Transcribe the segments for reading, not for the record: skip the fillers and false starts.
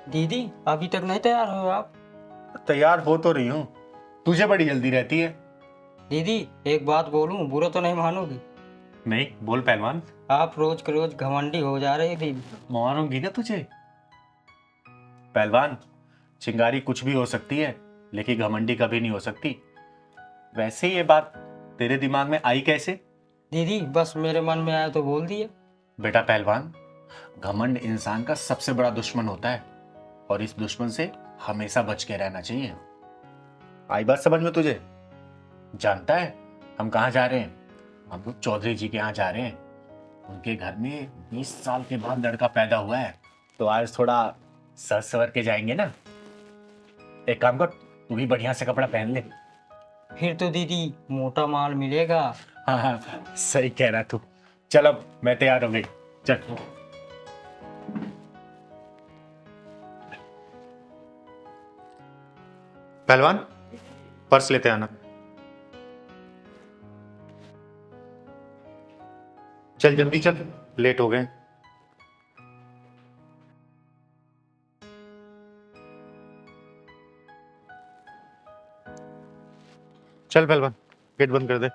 दीदी अभी तक नहीं तैयार हो आप? तैयार हो तो रही हूँ, तुझे बड़ी जल्दी रहती है। दीदी एक बात बोलूं, बुरा तो नहीं मानोगी? नहीं, बोल पहलवान। आप रोज के रोज घमंडी हो जा रहे दीदी। मारूंगी ना तुझे। पहलवान, चिंगारी कुछ भी हो सकती है, लेकिन घमंडी कभी नहीं हो सकती। वैसे ये बात तेरे दिमाग में आई कैसे? दीदी बस मेरे मन में आया तो बोल दिया। बेटा पहलवान, घमंड इंसान का सबसे बड़ा दुश्मन होता है और इस दुश्मन से हमेशा बच के रहना चाहिए। आई बात समझ में तुझे? जानता है हम कहाँ जा रहे हैं? हम लोग चौधरी जी के यहाँ जा रहे हैं। उनके घर में 20 साल के बाद लड़का पैदा हुआ है, तो आज थोड़ा सज सवर के जाएंगे ना। एक काम कर, तू भी बढ़िया से कपड़ा पहन ले। फिर तो दीदी मोटा माल मिलेगा। हाँ हाँ, सही कह रहा तू। चल अब मैं तैयार हो गई, चल। पहलवान, पर्स लेते आना। चल जल्दी चल, लेट हो गए। चल पहलवान, गेट बंद कर दे।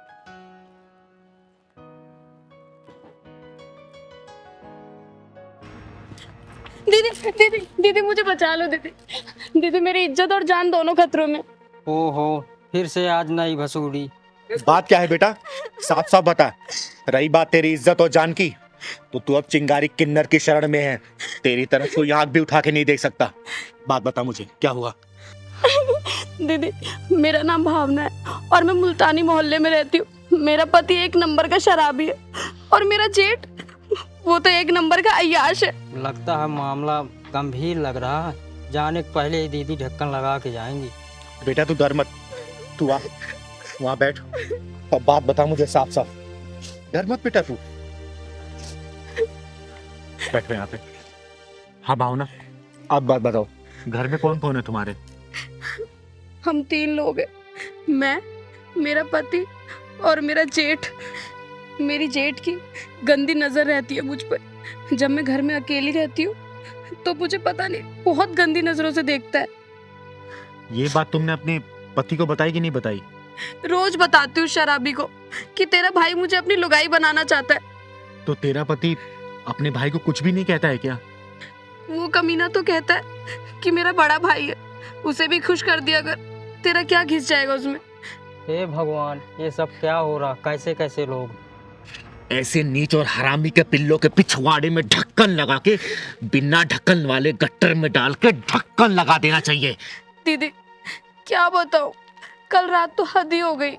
दीदी दीदी दीदी मुझे बचा लो दीदी। दीदी मेरी इज्जत और जान दोनों खतरों में। ओहो, फिर से आज नई भसूड़ी। बात क्या है बेटा, साफ साफ बता। रही बात तेरी इज्जत और जान की, तो तू अब चिंगारी किन्नर की शरण में है। तेरी तरफ कोई आंख भी उठा के नहीं देख सकता। बात बता मुझे, क्या हुआ? दीदी मेरा नाम भावना है और मैं मुल्तानी मोहल्ले में रहती हूँ। मेरा पति एक नंबर का शराबी है और मेरा जेठ वो तो एक नंबर का अय्याश है। लगता है मामला गंभीर लग रहा है। जाने के पहले ही दीदी ढक्कन लगा के जाएंगी। बेटा तू डर मत, तू आ वहां बैठ। अब बात बता मुझे साफ साफ, डर मत बेटा तू। बैठ यहाँ पे। हाँ भावना, अब बात बताओ, घर में कौन कौन है तुम्हारे? हम 3 लोग हैं, मैं, मेरा पति और मेरा जेठ। मेरी जेठ की गंदी नजर रहती है मुझ पर। जब मैं घर में अकेली रहती हूँ तो मुझे पता नहीं बहुत गंदी नजरों से देखता है। ये बात तुमने अपने पति को बताई कि नहीं बताई? रोज बताती हूँ शराबी को कि तेरा भाई मुझे अपनी लुगाई बनाना चाहता है। तो तेरा पति अपने भाई को कुछ भी नहीं कहता है क्या? वो कमीना तो कहता है कि मेरा बड़ा भाई है, उसे भी खुश कर दिया अगर, तेरा क्या घिस जाएगा उसमें। हे भगवान, ये सब क्या हो रहा? कैसे कैसे लोग। ऐसे नीच और हरामी के पिल्लों के पिछवाड़े में ढक्कन लगा के बिना ढक्कन वाले गट्टर में डाल के ढक्कन लगा देना चाहिए। दीदी क्या बताऊं, कल रात तो हद ही हो गई।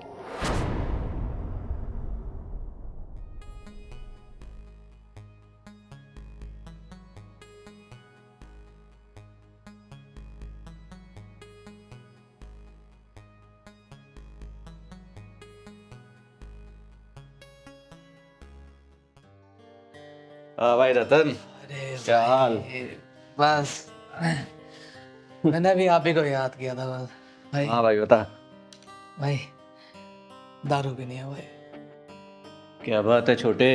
हाँ भाई रतन, अरे क्या हाल? बस मैंने भी आप ही को याद किया था बस। भाई हाँ भाई बता। भाई दारू भी नहीं है भाई। क्या बात है छोटे,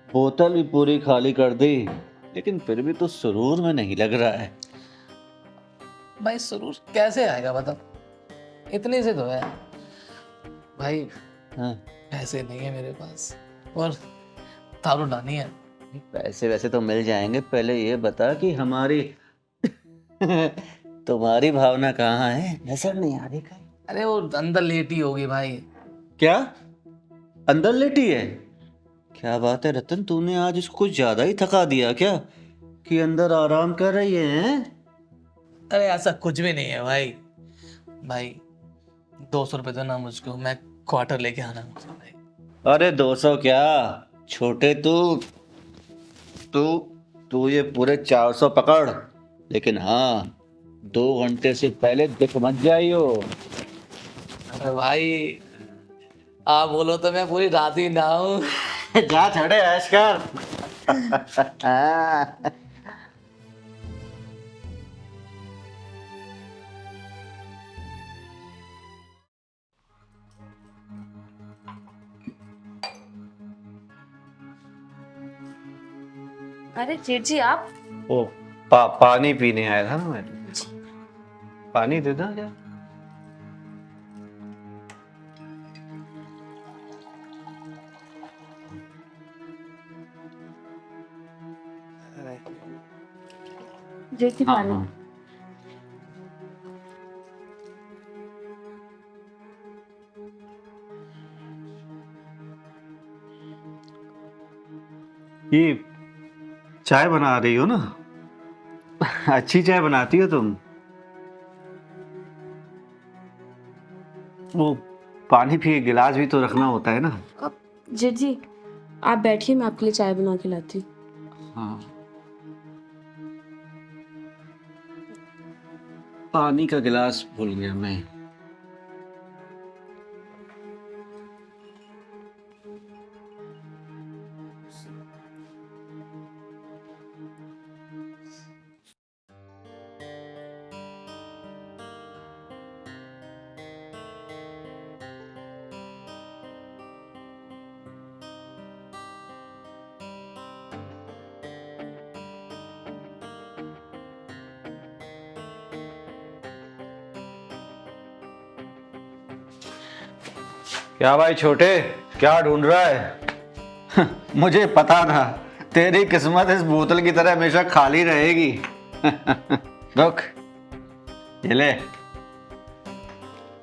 बोतल भी पूरी खाली कर दी, लेकिन फिर भी तो सुरूर में नहीं लग रहा है। भाई सुरूर कैसे आएगा बता, इतने से तो है भाई। हाँ, पैसे नहीं है मेरे पास और दारू लानी है। पैसे वैसे तो मिल जाएंगे, पहले ये बता कि हमारी तुम्हारी भावना कहाँ है? नजर नहीं आ रही कहीं। अरे वो अंदर लेटी होगी भाई। क्या अंदर लेटी है? क्या बात है रतन, तूने आज इसको कुछ ज्यादा ही थका दिया क्या कि अंदर आराम कर रही है? अरे ऐसा कुछ भी नहीं है भाई। भाई 200 रुपये दो ना मुझको, मैं क्वार्टर लेके आना मुझे भाई। अरे 200 क्या छोटे, तू तू तू ये पूरे 400 पकड़, लेकिन हाँ 2 घंटे से पहले दिख मत जाइयो। अरे भाई आप बोलो तो मैं पूरी रात ही ना हूँ। जा छोड़े, ऐश कर। अरे जेठ जी आप। ओ, पानी पीने आया था ना मैं। पानी दे दो क्या? जैसी हाँ, पानी। हाँ। ये चाय बना रही हो ना? अच्छी चाय बनाती हो तुम। वो पानी भी, गिलास भी तो रखना होता है ना। अब जेठ जी आप बैठिए, मैं आपके लिए चाय बना के लाती हूँ। हाँ, पानी का गिलास भूल गया मैं। क्या भाई छोटे, क्या ढूंढ रहा है? मुझे पता था तेरी किस्मत इस बोतल की तरह हमेशा खाली रहेगी। रुक, ये ले,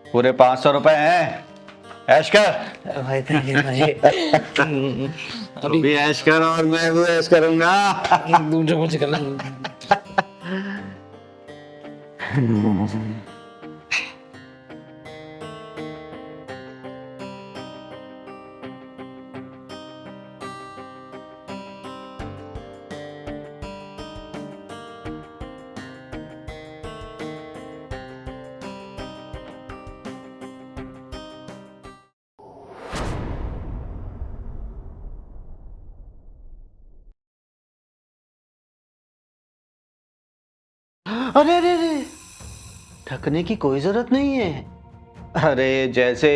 पूरे 500 रुपए हैं, ऐश कर। भाई थैंक यू भाई। तू भी ऐश कर और मैं भी ऐश करूंगा। दूसरे मुझे करना। अरे अरे अरे, ढकने की कोई जरूरत नहीं है। अरे जैसे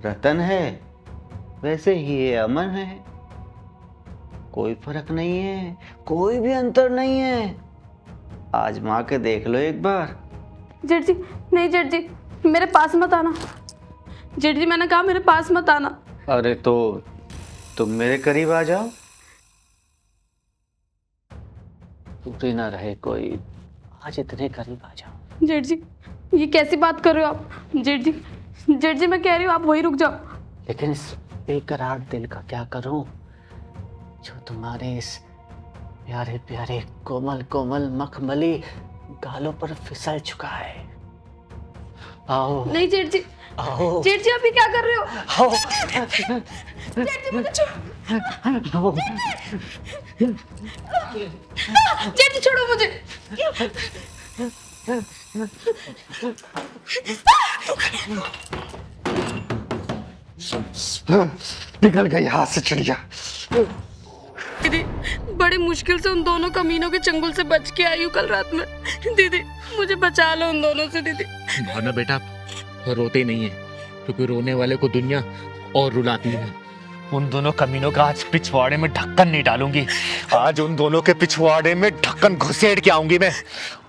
रतन है वैसे ही ये अमन है, कोई फर्क नहीं है, कोई भी अंतर नहीं है। आजमा के देख लो एक बार। जेठ जी नहीं, जेठ जी मेरे पास मत आना। जेठ जी मैंने कहा मेरे पास मत आना। अरे तो तुम मेरे करीब आ जाओ, दूरी ना रहे कोई, आज इतने करीब आ जाओ। जेठ जी ये कैसी बात कर रहे हो आप? जेठ जी, जेठ जी मैं कह रही हूँ आप वहीं रुक जाओ। लेकिन इस बेकरार दिल का क्या करूं जो तुम्हारे इस प्यारे प्यारे कोमल कोमल मखमली गालों पर फिसल चुका है। आओ नहीं जेठ जी, आओ जेठ जी आप ये क्या कर रहे हो? आओ जेठ जी मुझे छोड़ो। आओ। जेठ जी छोड़ो मुझे। निकल गई हाथ से चिड़िया। दीदी बड़ी मुश्किल से उन दोनों कमीनों के चंगुल से बच के आई हूँ कल रात में। दीदी मुझे बचा लो उन दोनों से। दीदी भावना बेटा, रोते नहीं है, क्योंकि रोने वाले को दुनिया और रुलाती है। उन दोनों कमीनों का आज पिछवाड़े में ढक्कन नहीं डालूंगी। आज उन दोनों के पिछवाड़े में ढक्कन घुसेड़ के आऊंगी मैं।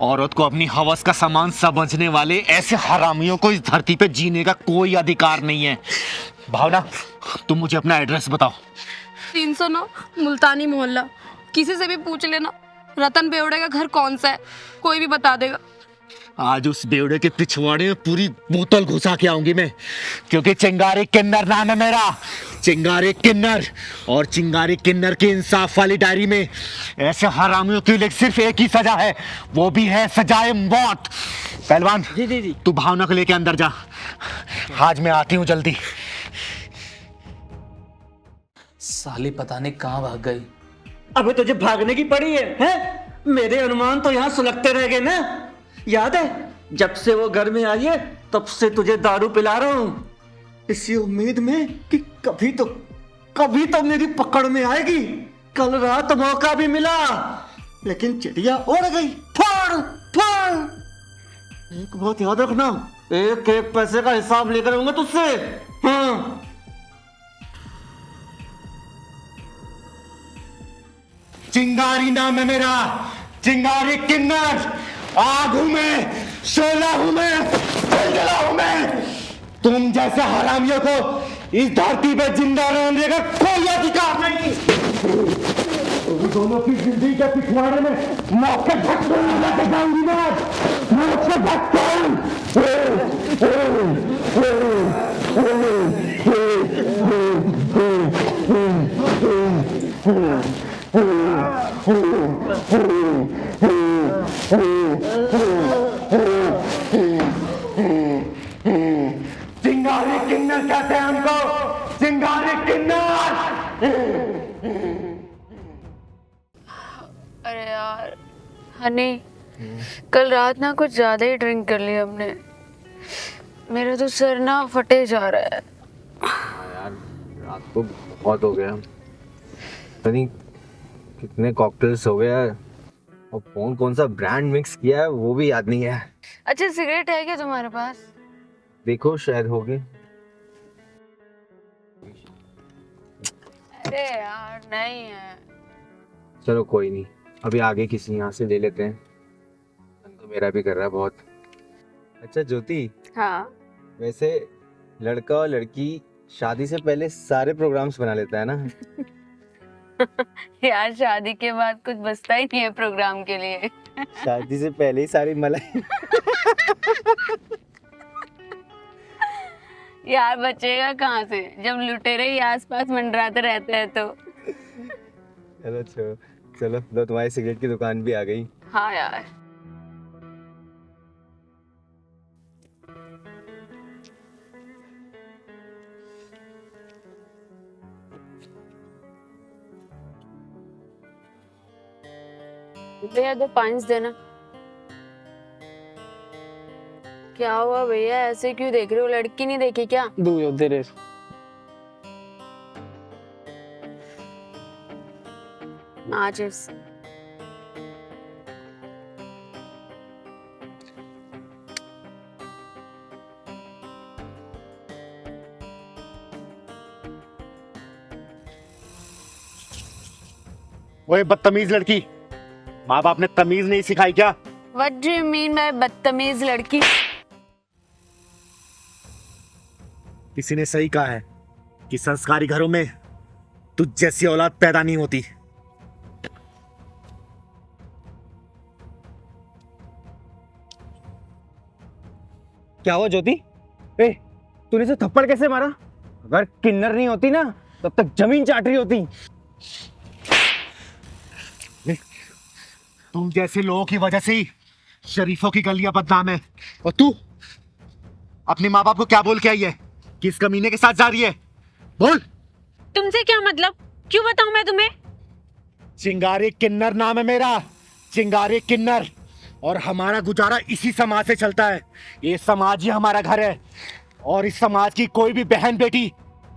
औरत को अपनी हवस का सामान समझने वाले ऐसे हरामियों को इस धरती पे जीने का कोई अधिकार नहीं है। भावना तुम मुझे अपना एड्रेस बताओ। 309 मुल्तानी मोहल्ला। किसी से भी पूछ लेना रतन बेवड़े का घर कौन सा है, कोई भी बता देगा। आज उस बेवड़े के पिछवाड़े में पूरी बोतल घुसा के आऊंगी मैं, क्योंकि चिंगारी किन्नर नाम है मेरा, चिंगारी किन्नर। और चिंगारी किन्नर की इंसाफ वाली डायरी में ऐसे हरामियों के लिए सिर्फ एक ही सजा है, वो भी है सजाए मौत। पहलवान जी तू भावना को लेके अंदर जा, आज मैं आती हूँ जल्दी। साली पता नहीं कहाँ भाग गई। अबे तुझे भागने की पड़ी है, हैं? मेरे अनुमान तो यहाँ सुलगते रह गए ना। याद है जब से वो घर में आई है तब से तुझे दारू पिला रहा हूँ, इसी उम्मीद में कि कभी तो मेरी पकड़ में आएगी। कल रात मौका भी मिला लेकिन चिड़िया उड़ गई। फाड़ फाड़। एक बात याद रखना, एक एक पैसे का हिसाब लेकर आऊंगा तुझसे। हाँ चिंगारी नाम है मेरा, चिंगारी किन्नर, आग हूं मैं, शोला हूं मैं, जलजला हूं मैं। तुम जैसे हरामियों को इस धरती पे जिंदा रहने का कोई अधिकार नहीं। तुम दोनों की जिंदगी के पिछवाड़े में मौत के धक्के लेके जाऊंगी मैं, मौत के चिंगारी किन्नर कहते हैं हमको, चिंगारी किन्नर। अरे यार हनी, कल रात ना कुछ ज्यादा ही ड्रिंक कर ली हमने। मेरा तो सर ना फटे जा रहा है। यार रात को बहुत हो गया, पता नहीं कितने कॉकटेल्स हो गए यार, और कौन कौन सा ब्रांड मिक्स किया है वो भी याद नहीं है। अच्छा सिगरेट है क्या तुम्हारे पास? देखो शायद होगी। अरे यार नहीं है। चलो कोई नहीं, अभी आगे किसी यहाँ से ले लेते हैं, मन तो मेरा भी कर रहा है बहुत। अच्छा ज्योति, हाँ वैसे लड़का और लड़की शादी से पहले सारे प्रोग्राम्स बना लेता है ना। यार शादी के बाद कुछ बचता ही नहीं है प्रोग्राम के लिए। शादी से पहले ही सारी मलाई। यार बचेगा कहाँ से जब लुटेरे ही आसपास मंडराते रहते हैं तो। चलो चलो चलो, लो तुम्हारी सिगरेट की दुकान भी आ गई। हाँ यार भैया 2 पाइंस देना। क्या हुआ भैया, ऐसे क्यों देख रहे हो? लड़की नहीं देखी क्या? दू तेरे माचिस। ओए बदतमीज लड़की, माँ बाप ने तमीज नहीं सिखाई क्या? What do you mean by बदतमीज लड़की? किसी ने सही कहा है कि संस्कारी घरों में तुझ जैसी औलाद पैदा नहीं होती। क्या हुआ ज्योति? ए, तूने इसे थप्पड़ कैसे मारा? अगर किन्नर नहीं होती ना तब तक जमीन चाट रही होती। तुम जैसे लोगों की वजह से ही शरीफों की गलियां बदनाम है। और तू अपने माँ बाप को क्या बोल के आई है? किस कमीने के साथ जा रही है? बोल। तुमसे क्या मतलब? क्यों बताऊं मैं तुम्हें? चिंगारी किन्नर नाम है मेरा, चिंगारी किन्नर। और हमारा गुजारा इसी समाज से चलता है। ये समाज ही हमारा घर है। और इस समाज की कोई भी बहन बेटी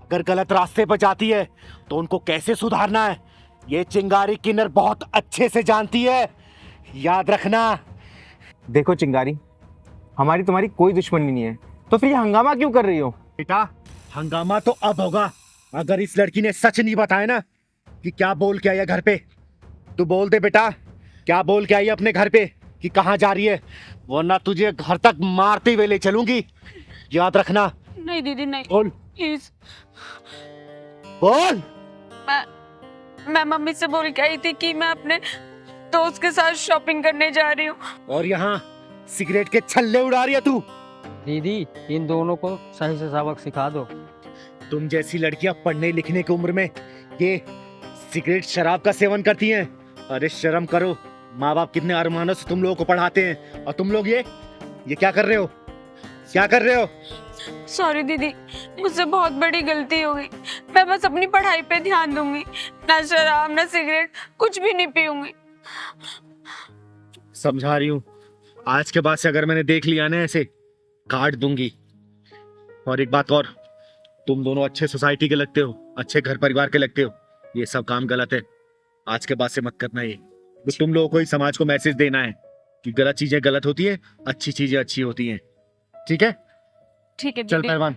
अगर गलत रास्ते पर जाती है तो उनको कैसे सुधारना है ये चिंगारी किन्नर बहुत अच्छे से जानती है। याद रखना। देखो चिंगारी, हमारी तुम्हारी कोई दुश्मनी नहीं है, तो फिर ये हंगामा क्यों कर रही हो? बेटा हंगामा तो अब होगा अगर इस लड़की ने सच नहीं बताया ना कि क्या बोल के आई है घर पे। तू बोल दे बेटा, क्या बोल के आई है अपने घर पे कि कहाँ जा रही है, वरना तुझे घर तक मारते हुए ले चलूंगी। याद रखना। नहीं दीदी नहीं, बोल प्लीज। बोल। मैं मम्मी से बोल के आई थी कि मैं अपने दोस्त के साथ शॉपिंग करने जा रही हूँ। और यहाँ सिगरेट के छल्ले उड़ा रही है तू। दीदी इन दोनों को सही से सबक सिखा दो। तुम जैसी लड़कियां पढ़ने लिखने की उम्र में ये सिगरेट शराब का सेवन करती हैं। अरे शर्म करो, माँ बाप कितने अरमानों से तुम लोगों को पढ़ाते हैं और तुम लोग ये क्या कर रहे हो? क्या कर रहे हो? सॉरी दीदी, मुझसे बहुत बड़ी गलती हो गई। मैं बस अपनी पढ़ाई पे ध्यान दूंगी, ना शराब ना सिगरेट, कुछ भी नहीं पीऊंगी। समझा रही हूँ, आज के बाद से अगर मैंने देख लिया ना ऐसे काट दूंगी। और एक बात और, तुम दोनों अच्छे सोसाइटी के लगते हो, अच्छे घर परिवार के लगते हो, ये सब काम गलत है। आज के बाद से मत करना ये। तो तुम लोगों को ही समाज को मैसेज देना है कि गलत चीजें गलत होती है, अच्छी चीजें अच्छी होती हैं। ठीक है? ठीक है चल दीदी। पहलवान।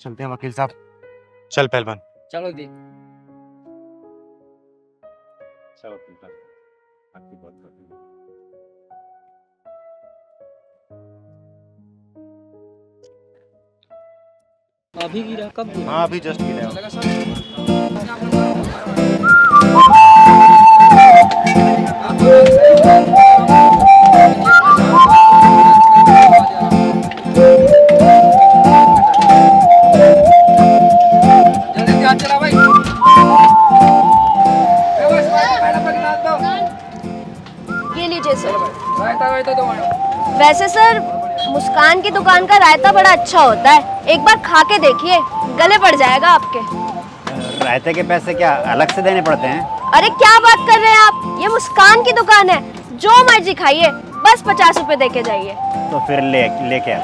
चलते हैं वकील साहब। चल पहलवान। चलो दी। चलो वकील साहब, आपकी बात करते हैं। अभी गिरा कब गिरा? हाँ अभी जस्ट गिरा है। ये लीजिए सर। वैसे सर मुस्कान की दुकान का रायता बड़ा अच्छा होता है, एक बार खा के देखिए, गले पड़ जाएगा आपके। रायते के पैसे क्या अलग से देने पड़ते हैं? अरे क्या बात कर रहे हैं आप, ये मुस्कान की दुकान है, जो मर्जी खाइए, बस 50 रुपए दे के जाइए। तो फिर लेके आ।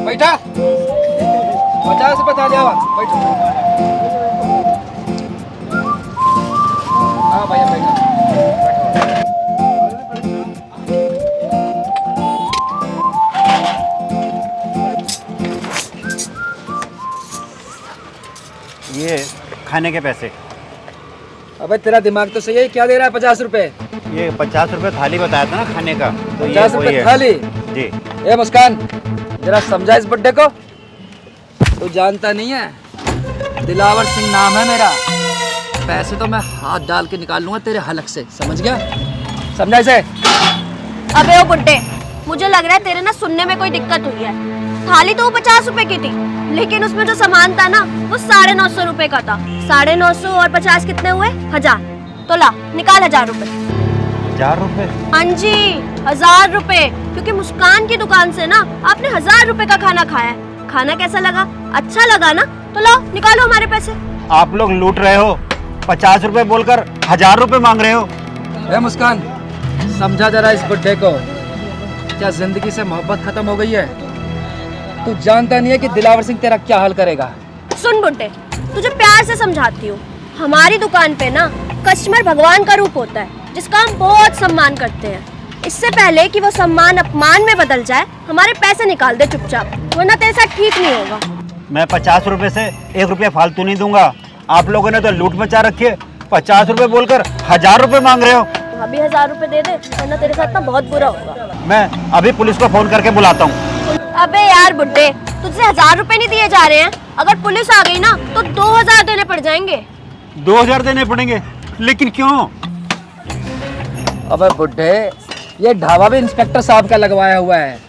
बैठा 50 रुपए था जावा बैठो। हाँ भैया बैठो। ये खाने के पैसे। अबे तेरा दिमाग तो सही है, क्या दे रहा है 50 रुपए? ये 50 रुपए थाली बताया था ना खाने का, तो ये 50 वही रुपए है। थाली? जी। ए मुस्कान, जरा समझा इस बुड्ढे को। तू जानता नहीं है, दिलावर सिंह नाम है मेरा। पैसे तो मैं हाथ डाल के निकाल लूंगा तेरे हलक से, समझ गया? समझा इसे? अबे ओ बुड्ढे, मुझे लग रहा है तेरे ना सुनने में कोई दिक्कत हुई है। थाली तो वो 50 रुपए की थी, लेकिन उसमें जो सामान था ना वो 950 रुपए का था। 950 और 50 कितने हुए? 1000। तो ला निकाल 1000 रुपए। 1000 रुपए? हाँ जी 1000 रुपए, क्योंकि मुस्कान की दुकान से ना आपने 1000 रुपए का खाना खाया है। खाना कैसा लगा? अच्छा लगा ना? तो लो निकालो हमारे पैसे। आप लोग लूट रहे हो, 50 रुपए बोलकर 1000 रुपए मांग रहे हो। ए मुस्कान, समझा जरा इस बुड्ढे को। क्या जिंदगी से मोहब्बत खत्म हो गई है? तू जानता नहीं है कि दिलावर सिंह तेरा क्या हाल करेगा? सुन बुड्ढे, तुझे प्यार से समझाती हूँ, हमारी दुकान पे ना कस्टमर भगवान का रूप होता है, जिसका हम बहुत सम्मान करते हैं। इससे पहले कि वो सम्मान अपमान में बदल जाए, हमारे पैसे निकाल दे चुपचाप, वरना तेरे साथ ठीक नहीं होगा। मैं 50 रुपए से 1 रुपया फालतू नहीं दूंगा। आप लोगों ने तो लूट मचा रखी है, 50 रुपए बोलकर 1000 रुपए मांग रहे हो। अभी 1000 रुपए दे दे, वरना तेरे साथ ना बहुत बुरा होगा। मैं अभी पुलिस को फोन करके बुलाता हूँ। अबे यार बुड्ढे, तुझसे 1000 रुपए नहीं दिए जा रहे हैं, अगर पुलिस आ गई ना तो 2000 देने पड़ जाएंगे। 2000 देने पड़ेंगे? लेकिन क्यों? अबे बुड्ढे, ये ढाबा भी इंस्पेक्टर साहब का लगवाया हुआ है।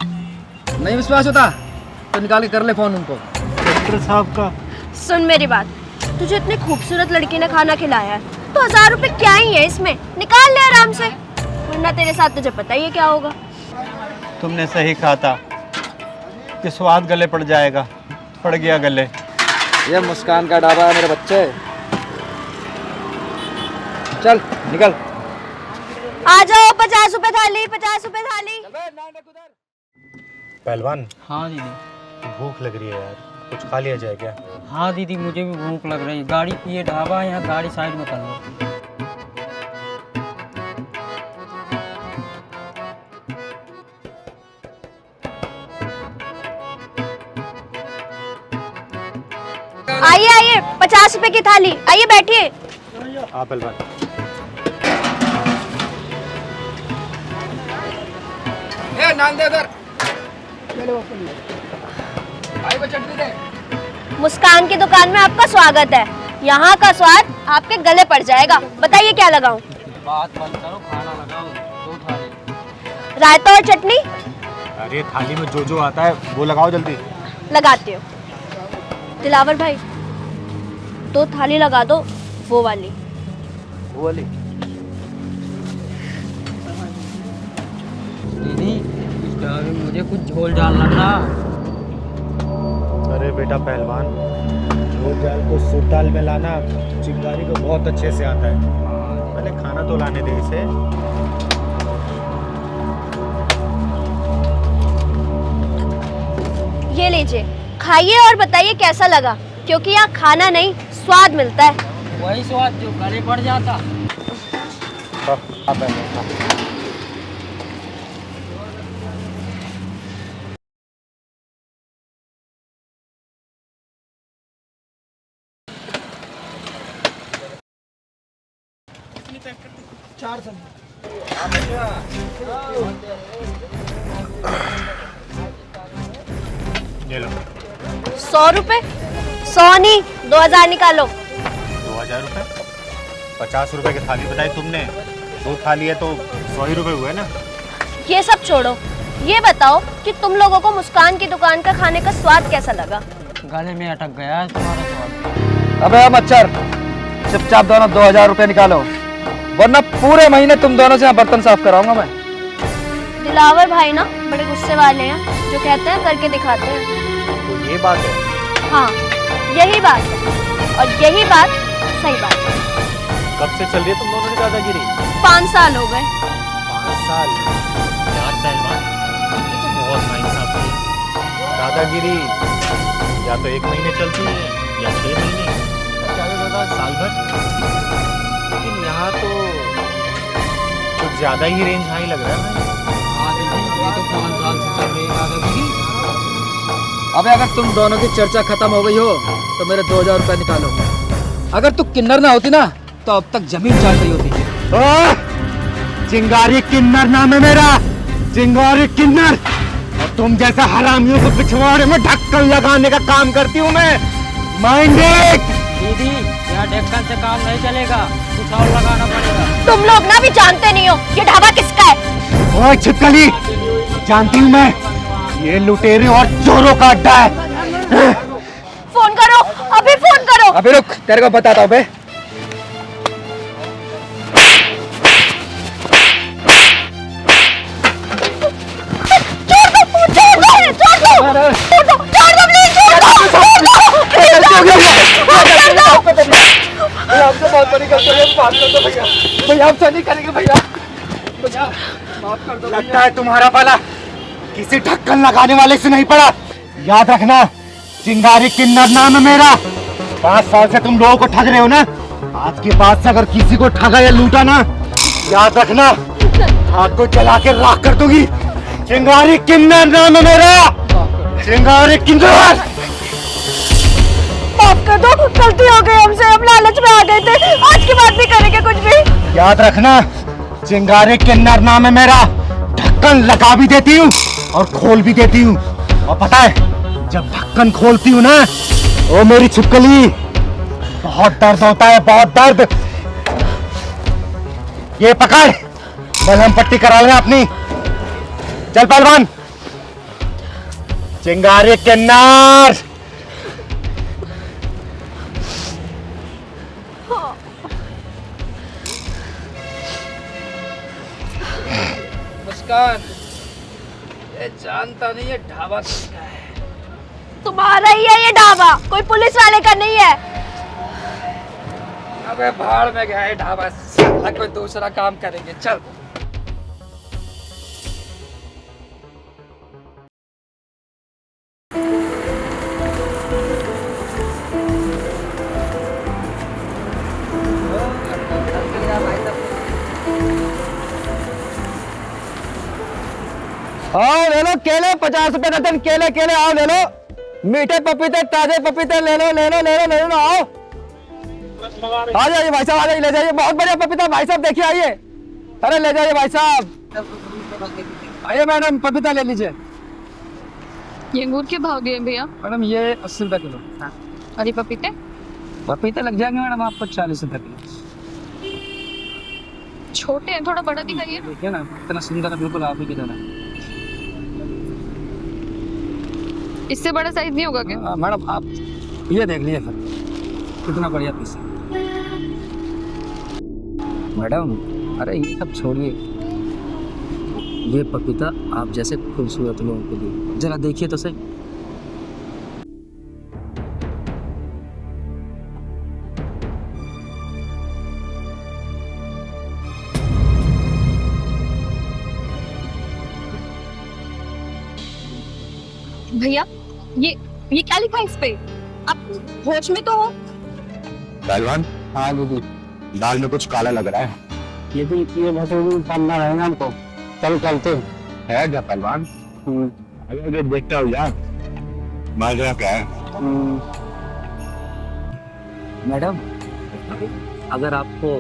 नहीं विश्वास होता तो निकाल के कर ले फोन उनको। इंस्पेक्टर साहब का? सुन मेरी बात, तुझे इतनी खूबसूरत लड़की ने खाना खिलाया है, तो 1000 रुपए क्या ही है इसमें, निकाल ले आराम से, वरना तेरे साथ तुझे पता ही है क्या होगा। तुमने सही कहा था कि स्वाद गले पड़ जाएगा, पड़ गया गले। ये मुस्कान का ढाबा है मेरे बच्चे। चल निकल। आ जाओ, 50 रुपए थाली, 50 रुपए थाली। पहलवान, हाँ दीदी। भूख लग रही है यार, कुछ खा लिया जाए क्या? हाँ दीदी, मुझे भी भूख लग रही है। गाड़ी, ये ढाबा है यहाँ, गाड़ी साइड में कर लो। आइए आइए, 50 रुपए की थाली, आइए बैठिए। हाँ पहलवान। नाम दे उधर। भाई को चटनी दे। मुस्कान की दुकान में आपका स्वागत है, यहाँ का स्वाद आपके गले पड़ जाएगा। बताइए क्या लगाऊं? बात बंद करो, खाना लगाओ। 2 थाली। रायता और चटनी? अरे थाली में जो जो आता है वो लगाओ जल्दी। लगाती हूँ। दिलावर भाई, 2 थाली लगा दो, वो वाली। वो वाली? दीदी, इस ढाबे में मुझे कुछ झोल डालना था। अरे बेटा पहलवान, झोल जाल को सूट दाल में लाना चिंगारी को बहुत अच्छे से आता है। पहले खाना तो लाने दे इसे। ये लीजिए, खाइए और बताइए कैसा लगा, क्योंकि यहाँ खाना नहीं स्वाद मिलता है। वही स्वाद जो गले पड़ जाता। ये लो 100 रुपए? 100 नहीं, 2000 निकालो। 2000 रुपए? 50 रुपए की थाली बताई तुमने, 2 थाली है तो 100 ही रुपए हुए ना। ये सब छोड़ो, ये बताओ कि तुम लोगों को मुस्कान की दुकान का खाने का स्वाद कैसा लगा? गले में अटक गया है तुम्हारा स्वाद। अबे मच्छर, चुपचाप दोनों 2000 रुपए निकालो, वरना पूरे महीने तुम दोनों से यहाँ बर्तन साफ कराऊंगा मैं। दिलावर भाई ना बड़े गुस्से वाले हैं, जो कहते हैं करके दिखाते हैं। तो ये बात है। हाँ, यही बात है, और यही बात सही बात है। कब से चल रही है तुम दोनों की दादागिरी? 5 साल हो गए। 5 साल? यार पहलवान, ये तो बहुत नाइंसाफी है। दादागिरी या तो 1 महीने चलती है या 6 महीने, ज्यादा ज्यादा साल भर। लेकिन यहाँ तो कुछ ज्यादा ही रेंज हाई लग रहा है ना। ये तो 5 साल से चल रही दादागिरी। अबे अगर तुम दोनों की चर्चा खत्म हो गई हो तो मेरे 2000 रुपए निकालो। अगर तू किन्नर ना होती ना तो अब तक जमीन चाट रही होती। चिंगारी किन्नर नाम है मेरा, चिंगारी किन्नर। और तुम जैसे हरामियों को पिछवाड़े में ढक्कन लगाने का काम करती हूँ मैं। Mind it. दीदी, यहाँ ढक्कन से काम नहीं चलेगा, कुछ और लगाना पड़ेगा। तुम लोग ना भी जानते नहीं हो ये ढाबा किसका है। ओए छिपकली, जानती हूँ मैं, ये लुटेरे और चोरों का अड्डा है। फोन करो, अभी फोन करो। अभी रुक, तेरे को बताता हूँ बे। आपसे बहुत बड़ी गलती है, माफ कर दो भैया। भैया आपसे नहीं करेंगे भैया, माफ कर दो। लगता है तुम्हारा पाला किसी ढक्कन लगाने वाले से नहीं पड़ा। याद रखना, चिंगारी किन्नर नाम है मेरा। 5 साल से तुम लोगों को ठग रहे हो ना। आज के बाद से अगर किसी को ठगा या लूटा ना, याद रखना हाथ को जला के राख कर दूंगी। चिंगारी किन्नर नाम है मेरा, चिंगारी किन्नर। माफ कर दो, गलती हो गई हमसे, हम लालच में आ गए थे। आज के बाद नहीं करेंगे कुछ भी। याद रखना, चिंगारी किन्नर नाम है मेरा। ढक्कन लगा भी देती हूँ और खोल भी देती हूँ। और पता है, जब ढक्कन खोलती हूँ ना, ओ मेरी छिपकली, बहुत दर्द होता है, बहुत दर्द। ये पकड़, मलहम पट्टी करा लेना अपनी। चल पहलवान। चिंगारी किन्नर। मुस्कान, ये जानता नहीं है ढाबा किसका है। तुम्हारा ही है ये ढाबा, कोई पुलिस वाले का नहीं है। अबे भाड़ में गया है ढाबा, साला कोई दूसरा काम करेंगे। चल। आओ ले लो केले, 50 रुपए दर्जन केले। केले आओ ले लो, मीठे पपीते, ताजे पपीते ले लो, ले लो, ले लो, ले लो। आओ आ जाइए भाई साहब, आ जाइए, ले जाइए। बहुत बढ़िया पपीता भाई साहब, देखिए आइए। अरे ले जाइए भाई साहब, आइए मैडम, पपीता ले लीजिए। ये अंगूर के भाव गए भैया? मैडम ये 80 रुपए किलो। और ये पपीते? पपीते लग जाएंगे मैडम आपको 40 रुपए किलो। छोटे हैं, थोड़ा बड़ा दिखाइए। देखिए ना, इतना सुंदर है, बिल्कुल आप ही की तरह। इससे बड़ा साइज नहीं होगा क्या? मैडम आप ये देख लीजिए फिर, कितना बढ़िया पीस है मैडम। अरे ये सब छोड़िए, ये पपीता आप जैसे खूबसूरत लोगों के लिए, जरा देखिए तो सही। भैया ये क्या लिखा है इस पे? आप होश में तो हो? पहलवान, हाँ दीदी। दाल में कुछ काला लग रहा है। ये भी ये मसूरी करना रहेगा हमको। चल चलते है क्या पहलवान? अगर देखता हूँ यार माजरा क्या है। मैडम, अगर आपको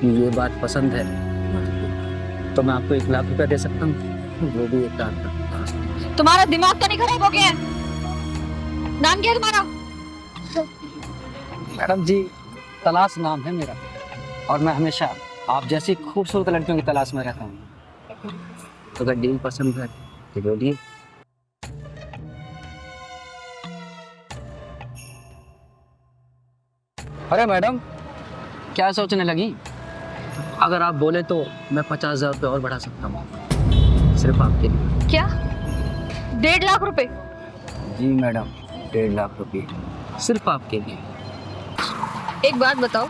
ये बात पसंद है तो मैं आपको 1 लाख रुपया दे सकता हूँ, वो भी 1 लाख का। तुम्हारा दिमाग तो नहीं खराब हो गया है? नाम क्या है तुम्हारा? मैडम जी, तलाश नाम है मेरा, और मैं हमेशा आप जैसी खूबसूरत लड़कियों की तलाश में रहता हूँ। तो अगर डील पसंद है तो बोलिए। अरे मैडम, क्या सोचने लगी? अगर आप बोले तो मैं 50,000 रुपये और बढ़ा सकता हूँ, सिर्फ आपके लिए। क्या 1.5 लाख रुपए? जी मैडम, 1.5 लाख रुपये सिर्फ आपके लिए। एक बात बताओ,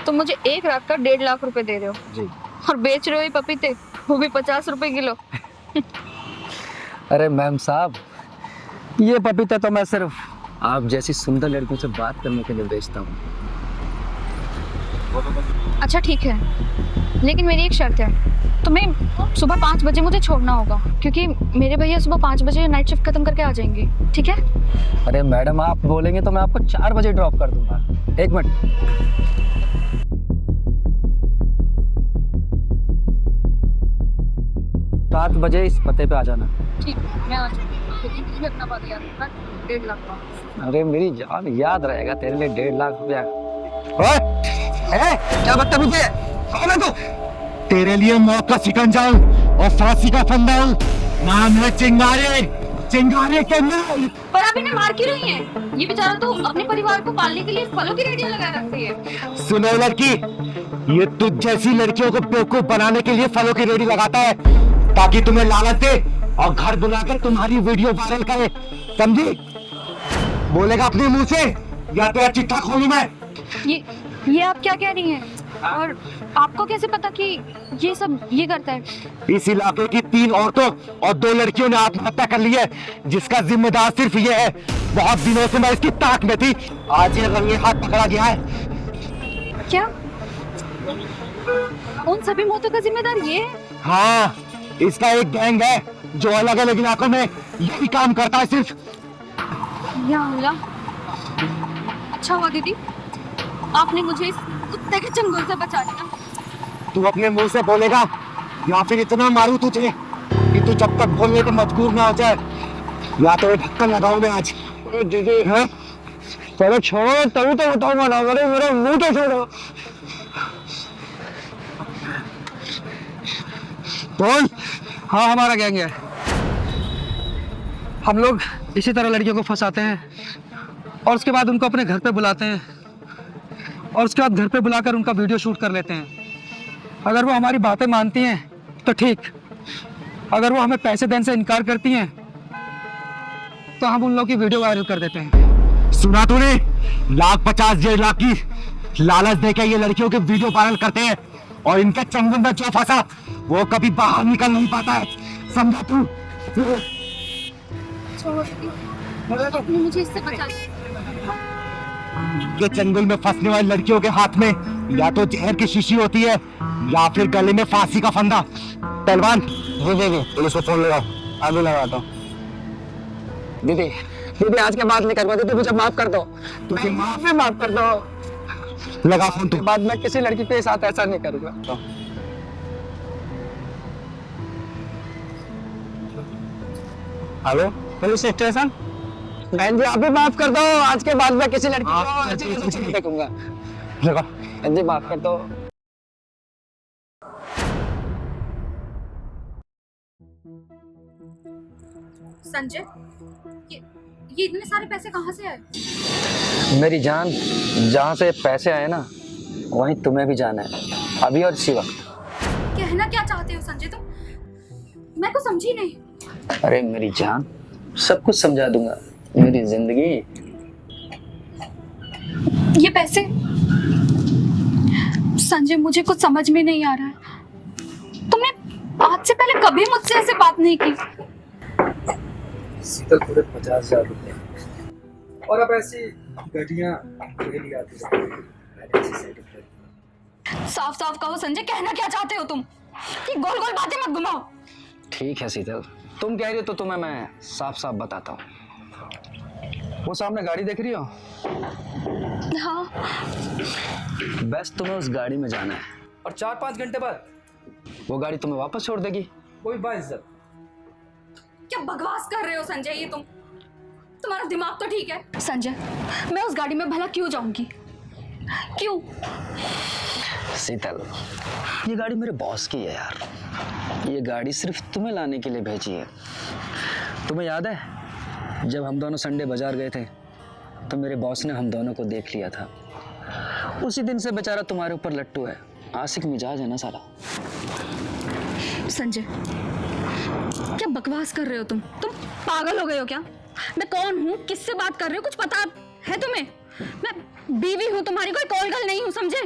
तुम मुझे 1 लाख का 1.5 लाख रुपए दे रहे हो जी। और बेच रहे हो ये पपीते, वो भी 50 रुपए किलो। अरे मैम साहब, ये पपीता तो मैं सिर्फ आप जैसी सुंदर लड़कियों से बात करने के लिए बेचता हूँ। अच्छा ठीक है, लेकिन मेरी एक शर्त है, तुम्हें सुबह 5 बजे मुझे छोड़ना होगा, क्योंकि मेरे भैया सुबह 5 बजे नाइट शिफ्ट खत्म करके आ जाएंगे, ठीक है? अरे मैडम, आप बोलेंगे तो मैं आपको 4 बजे ड्रॉप कर दूंगा। 1 मिनट। 7 बजे इस पते पे आ जाना। ठीक है, मैं आ जाऊंगी, लेकिन तुम्हें अपना बात याद रखना, 1.5 लाख का। अरे मेरी जान, याद रहेगा तेरे लिए 1.5 लाख रुपया। क्या बदतमीजी है? कौन है तू? तेरे लिए मौत का शिकंजा हूँ और फांसी का फंदा हूँ। नाम है चिंगारे, चिंगारे के नाम। पर आप इन्हें मार क्यों रही हैं? ये बेचारा तो अपने परिवार को पालने के लिए फलों की रेडियां लगा रखती है। सुनो लड़की, ये तुझ जैसी लड़कियों को बेवकूफ बनाने के लिए फलों की रेडी लगाता है, ताकि तुम्हें लालच दे और घर बुलाकर तुम्हारी वीडियो वायरल करे, समझी? बोलेगा अपने मुंह से या तेरा चिट्ठा खोलूं मैं? ये आप क्या कह रही हैं? और आपको कैसे पता कि ये सब ये करता है? इस इलाके की 3 औरतों और 2 लड़कियों ने आत्महत्या कर ली है, जिसका जिम्मेदार सिर्फ ये है। बहुत दिनों से मैं इसकी ताक में थी, आज ये रंगे हाथ पकड़ा गया है। क्या उन सभी मौतों का जिम्मेदार ये है? हाँ, इसका एक गैंग है जो अलग अलग इलाकों में यही काम करता है सिर्फ। या अल्लाह, अच्छा हुआ दीदी आपने मुझे इस कुत्ते के चंगुल से बचा लिया। तू अपने मुंह से बोलेगा या फिर इतना मारू तुझे कि तू जब तक बोलने पे मजबूर ना हो जाए, या तो ढक्कन लगाऊं मैं आज। दीदी है, पहले छोड़ो तभी तो बताऊंगा ना। मेरे मुंह तो छोड़ो। बोल। हाँ, हमारा गैंग है। हम लोग इसी तरह लड़कियों को फंसाते हैं और उसके बाद उनको अपने घर पे बुलाते हैं और उसके बाद घर पे बुलाकर उनका वीडियो शूट कर लेते हैं। अगर वो हमारी बातें मानती हैं तो ठीक, अगर वो हमें पैसे देने से इनकार करती हैं तो हम उन लोगों की वीडियो वायरल कर देते हैं। सुना तूने? 1,50,000 लाख की लालच देकर ये लड़कियों के वीडियो वायरल करते हैं और इनके चंगुल में जो फंसा वो कभी बाहर निकल नहीं पाता है, समझा तू? आपने मुझे इससे बचा लिया। ये चंगुल में फंसने वाली लड़कियों के हाथ में या तो जहर की शीशी होती है या फिर गले में फांसी का फंदा। पहलवान, पुलिस को फोन लगाओ। अभी लगाता हूँ। दीदी, दीदी आज के बाद नहीं करवा। दीदी मुझे माफ कर दो, तुझे माफ कर दो। लगा फोन तू। बाद में किसी लड़की के साथ ऐसा नहीं करूँगा। Hello, police station. बहन जी आप भी माफ कर दो, आज के बाद मैं किसी लड़की को ऐसे नहीं देखूंगा। लगा। बहन जी माफ कर दो। संजय, ये इतने सारे पैसे कहाँ से आए? मेरी जान, जहाँ से पैसे आए ना वहीं तुम्हें भी जाना है, अभी और इसी वक्त। कहना क्या चाहते हो संजय तुम? मैं कुछ समझी नहीं। अरे मेरी जान, सब कुछ समझा दूंगा। मेरी जिंदगी। ये पैसे संजय, मुझे कुछ समझ में नहीं आ रहा है। तुमने आज से पहले कभी मुझसे ऐसे बात नहीं की। सीधे पूरे 50,000 रुपए और अब ऐसी गड्डियां ले ली आती है। साफ साफ कहो संजय, कहना क्या चाहते हो तुम? ये गोल गोल बातें मत घुमाओ। ठीक है शीतल, तुम कह रही हो तो तुम्हें मैं साफ साफ बताता हूँ। वो सामने गाड़ी देख रही हो? हाँ। बस तुम्हें उस गाड़ी में जाना है और 4-5 घंटे बाद वो गाड़ी तुम्हें वापस छोड़ देगी, कोई बाइज्जत। क्या बकवास कर रहे हो संजय? ये तुम्हारा दिमाग तो ठीक है? संजय, मैं उस गाड़ी में भला क्यों जाऊंगी? क्यों? शीतल, ये गाड़ी मेरे बॉस की है यार। ये गाड़ी सिर्फ तुम्हें लाने के लिए भेजी है। तुम्हें याद है जब हम दोनों संडे बाजार गए थे तो मेरे बॉस ने हम दोनों को देख लिया था। उसी दिन से बेचारा तुम्हारे ऊपर लट्टू है। आशिक मिजाज है ना साला। संजय, क्या बकवास कर रहे हो तुम पागल हो गए हो क्या? मैं कौन हूँ, किससे बात कर रहे हो, कुछ पता है तुम्हें? मैं बीवी हूँ तुम्हारी, कोई कॉलगर्ल नहीं हूँ, समझे?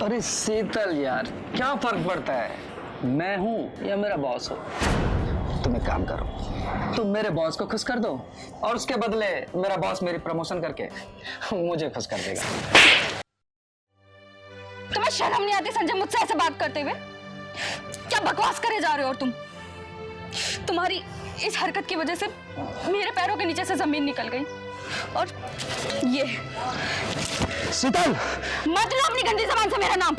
अरे शीतल यार, क्या फर्क पड़ता है मैं हूँ या मेरा बॉस हो? तुम एक काम करो, तुम मेरे बॉस को खुश कर दो और उसके बदले मेरा बॉस मेरी प्रमोशन करके मुझे खुश कर देगा। तुम्हें शर्म नहीं आती संजय मुझसे ऐसे बात करते हुए? क्या बकवास करे जा रहे हो? और तुम्हारी इस हरकत की वजह से मेरे पैरों के नीचे से जमीन निकल गई। और ये शीतल, मत लो अपनी गंदी जबान से मेरा नाम।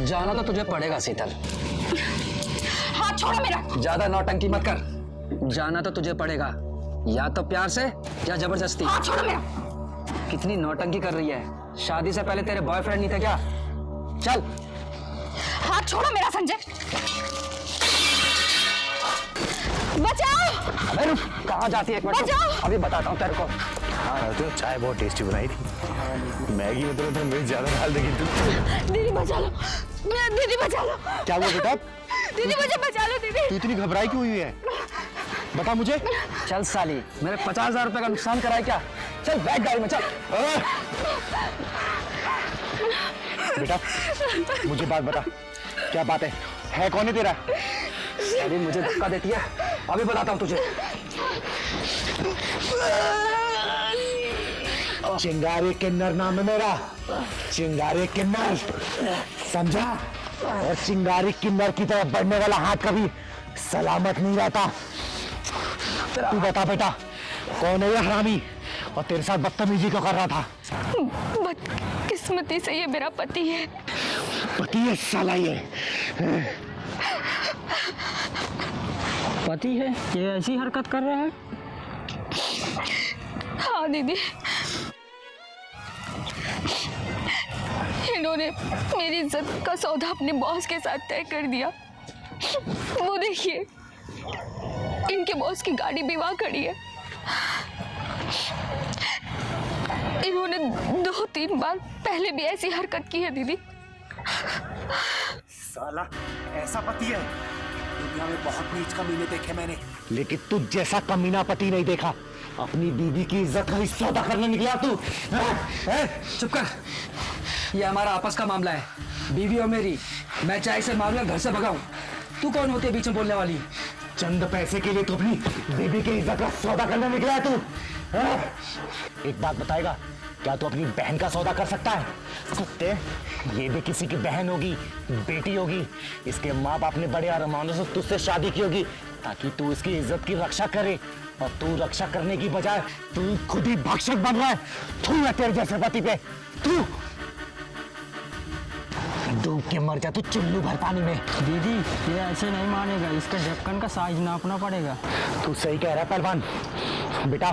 जाना तो तुझे पड़ेगा शीतल। हाथ छोड़ो मेरा। ज्यादा नौटंकी मत कर। जाना तो तुझे पड़ेगा, या तो प्यार से या जबरदस्ती। हाथ छोड़ो मेरा। कितनी नौटंकी कर रही है? शादी से पहले तेरे बॉयफ्रेंड नहीं थे क्या? चल। हाथ छोड़ो मेरा संजय। बचाओ। अबे रुक, कहाँ जाती है? एक मिनट, अभी बताता हूँ तेरे को। हाँ तो चाय बहुत टेस्टी बनाई थी। मैगी में तो मिर्च ज्यादा डाल देगी तू। दीदी बचा लो, दीदी बचा लो। क्या हुआ बेटा? दीदी मुझे बचा लो दीदी। तू इतनी घबराई क्यों हुई है? बता मुझे। चल साली, मेरे 50,000 रुपए का नुकसान कराए क्या? चल बैठ गाड़ी में, चल। बेटा मुझे बात बता, क्या बात है कौन है तेरा? अभी मुझे धक्का देती है, अभी बताता हूँ तुझे। चिंगारी किन्नर नाम है मेरा, चिंगारी किन्नर, समझा? और चिंगारी किन्नर की तरफ बढ़ने वाला हाथ कभी सलामत नहीं रहता। तू बता बेटा, कौन है ये हरामी और तेरे साथ बदतमीजी क्यों कर रहा था? बदकिस्मती से ये मेरा पति है। पति है साला ये? पति है? ये ऐसी हरकत कर रहा है? हाँ दीदी, इन्होंने मेरी इज्जत का सौदा अपने बॉस के साथ तय कर दिया। वो देखिए, इनके बॉस की गाड़ी भी वहां खड़ी है। इन्होंने 2-3 बार पहले भी ऐसी हरकत की है दीदी। साला ऐसा पति है दुनिया में बहुत नीच कमीने देखे मैंने, लेकिन तू जैसा कमीना पति नहीं देखा। अपनी बीवी की इज्जत का सौदा करने निकला तू। चुप कर, ये हमारा आपस का मामला है, बीवी और मेरी। मैं चाहे इसे मारूं या घर से भगाऊं, तू कौन होती है बीच में बोलने वाली? चंद पैसे के लिए तो अपनी बीवी की इज्जत का सौदा करने निकला है तू। एक बात बताएगा, क्या तू अपनी बहन का सौदा कर सकता है? कुत्ते, ये भी किसी की बहन होगी, बेटी होगी। इसके माँ बाप ने बड़े अरमानों से तुझसे शादी की होगी ताकि तू इसकी इज्जत की रक्षा करे, और तू रक्षा करने की बजाय तू खुद ही भक्षक बन रहा है। तू है तेरे जैसे पति पे, तू डूब के मर जा तू चुल्लू भर पानी में। दीदी, ये ऐसे नहीं मानेगा, इसके ढक्कन का साइज नापना पड़ेगा। तू सही कह रहा है पहलवान। बेटा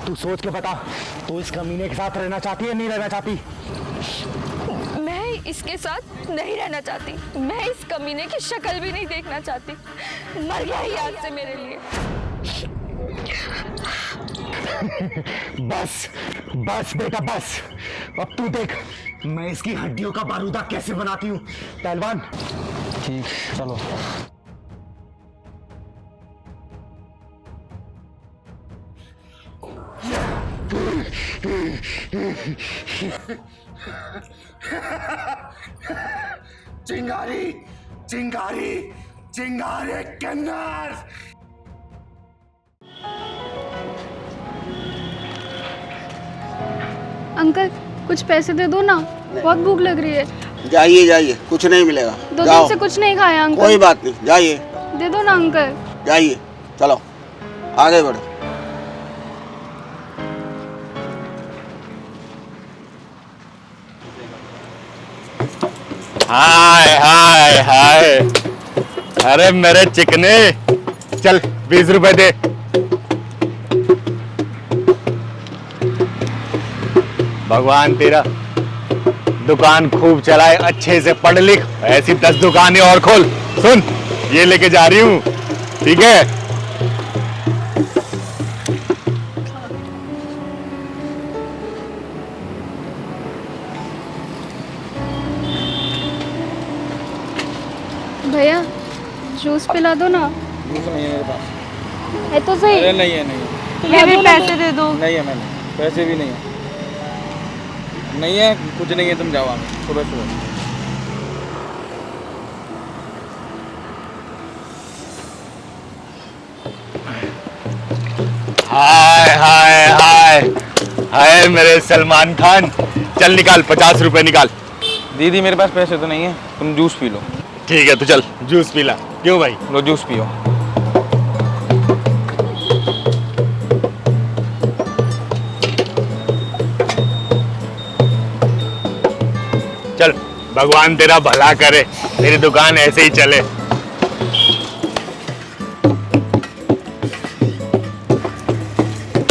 तू सोच के बता, तू इस कमीने के साथ रहना चाहती है नहीं रहना चाहती? मैं इसके साथ नहीं रहना चाहती। मैं इस कमीने की शक्ल भी नहीं देखना चाहती। मर गया ही आज से मेरे लिए। बस बस बेटा बस, अब तू देख मैं इसकी हड्डियों का बारूदा कैसे बनाती हूँ। पहलवान ठीक, चलो। चिंगारी चिंगारी चिंगारी किन्नर। अंकल कुछ पैसे दे दो ना, बहुत भूख लग रही है। जाइए जाइए, कुछ नहीं मिलेगा। 2 दिन से कुछ नहीं खाया अंकल। कोई बात नहीं, जाइए। दे दो ना अंकल। जाइए, चलो आगे बढ़ो। हाय हाय हाय, अरे मेरे चिकने, चल 20 रुपए दे। भगवान तेरा दुकान खूब चलाए, अच्छे से पढ़ लिख, ऐसी 10 दुकानें और खोल। सुन, ये लेके जा रही हूँ, ठीक है? भैया जूस पिला दो ना। जूस नहीं है मेरे पास। है तो सही। अरे नहीं है, नहीं है। पिला दो ना। पैसे दे दो। नहीं है, मैंने पैसे भी नहीं है। नहीं है, कुछ नहीं है, तुम जाओ आगे सुबह सुबह। हाय हाय हाय हाय मेरे सलमान खान, चल निकाल 50 रुपए निकाल। दीदी मेरे पास पैसे तो नहीं है, तुम जूस पी लो। ठीक है, तो चल जूस पीला। क्यों भाई? लो जूस पियो। चल, भगवान तेरा भला करे, तेरी दुकान ऐसे ही चले।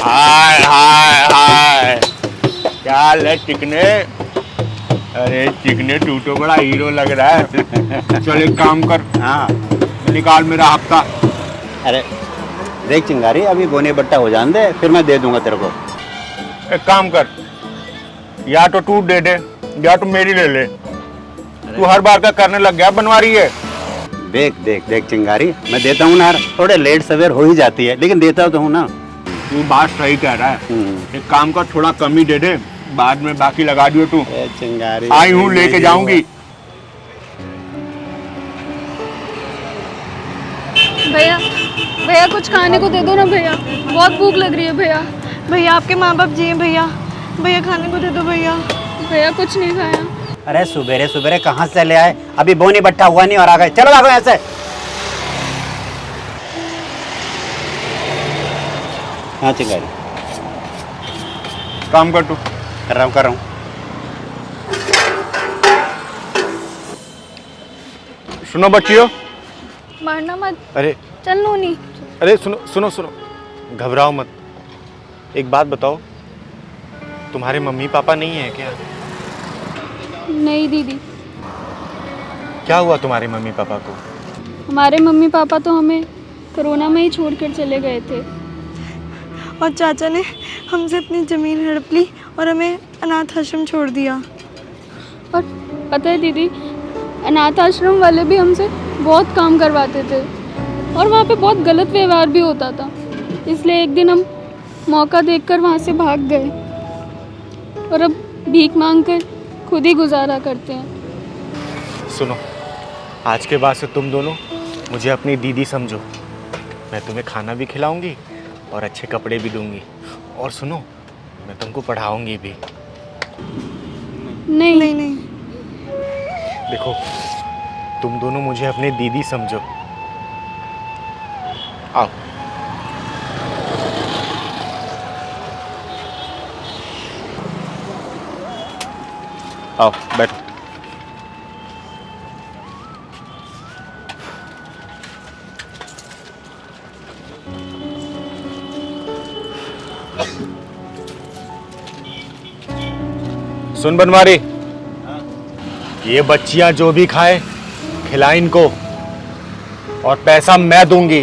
हाय हाय हाय, क्या हाल है चिकने? अरे चिकने, तू तो बड़ा हीरो लग रहा है। चल एक काम कर, हाँ निकाल मेरा हफ्ता। अरे देख चिंगारी, अभी बोने बट्टा हो जाने दे, फिर मैं दे दूंगा तेरे को। एक काम कर, या तो तू दे दे या तो मेरी ले ले। तू हर बार का करने लग गया, बनवा रही है। देख देख देख चिंगारी, मैं देता हूँ ना, थोड़े लेट सवेर हो ही जाती है, लेकिन देता तो हूँ ना। तू बात सही कह रहा है। एक काम कर, थोड़ा कम ही दे दे, बाद में बाकी लगा दियो तू। चिंगारी आई हूँ, लेके जाऊंगी। भैया भैया कुछ खाने को दे दो ना भैया, बहुत भूख लग रही है भैया। भैया आपके माँ बाप जी हैं भैया, भैया खाने को दे दो भैया। भैया कुछ नहीं खाया। अरे सुबेरे सुबेरे कहाँ से ले आए, अभी बोनी बट्टा हुआ नहीं और आ गए। चलो भागो यहाँ से। हाँ चिंगारी, काम कर तू। कर रहा हूँ। सुनो बच्चियों। मारना मत। अरे चल नूनी। अरे सुनो सुनो सुनो, घबराओ मत। एक बात बताओ, तुम्हारे मम्मी पापा नहीं है क्या? नहीं दीदी, क्या हुआ तुम्हारे मम्मी पापा को? हमारे मम्मी पापा तो हमें कोरोना में ही छोड़कर चले गए थे, और चाचा ने हमसे अपनी ज़मीन हड़प ली और हमें अनाथ आश्रम छोड़ दिया। और पता है दीदी, अनाथ आश्रम वाले भी हमसे बहुत काम करवाते थे और वहाँ पे बहुत गलत व्यवहार भी होता था। इसलिए एक दिन हम मौका देखकर वहाँ से भाग गए और अब भीख मांगकर खुद ही गुजारा करते हैं। सुनो, आज के बाद से तुम दोनों मुझे अपनी दीदी समझो। मैं तुम्हें खाना भी खिलाऊंगी और अच्छे कपड़े भी दूंगी, और सुनो, मैं तुमको पढ़ाऊंगी भी। नहीं नहीं नहीं। देखो, तुम दोनों मुझे अपनी दीदी समझो। आओ। आओ बैठो। सुन बनवारी, ये बच्चियां जो भी खाए खिला इनको, और पैसा मैं दूंगी।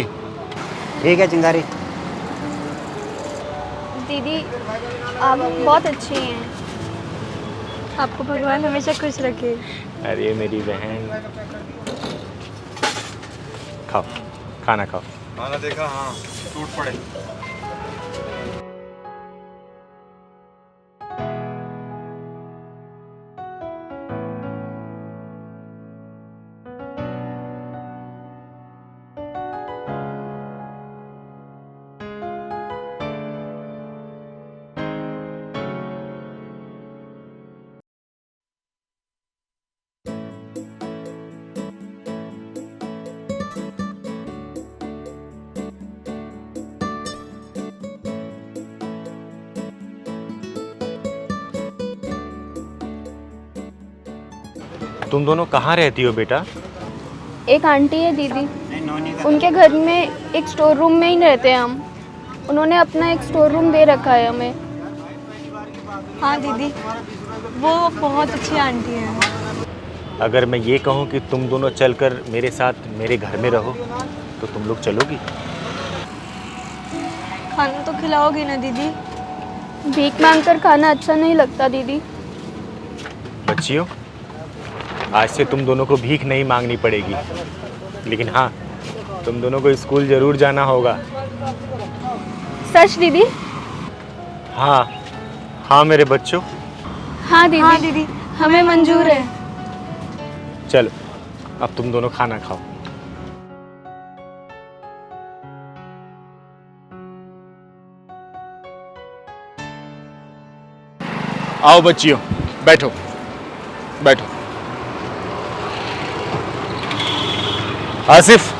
ठीक है चिंगारी। दीदी आप बहुत अच्छी हैं, आपको भगवान हमेशा खुश रखे। अरे मेरी बहन, खाओ, खाना खाओ। खाना देखा, हाँ टूट पड़े। तुम दोनों कहाँ रहती हो बेटा? एक आंटी है दीदी, उनके घर में एक स्टोर रूम में ही रहते हैं हम। उन्होंने अपना एक स्टोर रूम दे रखा है हमें। हाँ दीदी, वो बहुत अच्छी आंटी है। अगर मैं ये कहूँ कि तुम दोनों चलकर मेरे साथ मेरे घर में रहो तो तुम लोग चलोगी? खाना तो खिलाओगी ना दीदी? भीख मांगकर खाना अच्छा नहीं लगता दीदी। बच्चियों, आज से तुम दोनों को भीख नहीं मांगनी पड़ेगी, लेकिन हाँ, तुम दोनों को स्कूल जरूर जाना होगा। सच दीदी? हाँ हाँ मेरे बच्चों। हाँ दीदी, हमें मंजूर है। चलो अब तुम दोनों खाना खाओ। आओ बच्चियों, बैठो बैठो। आसिफ,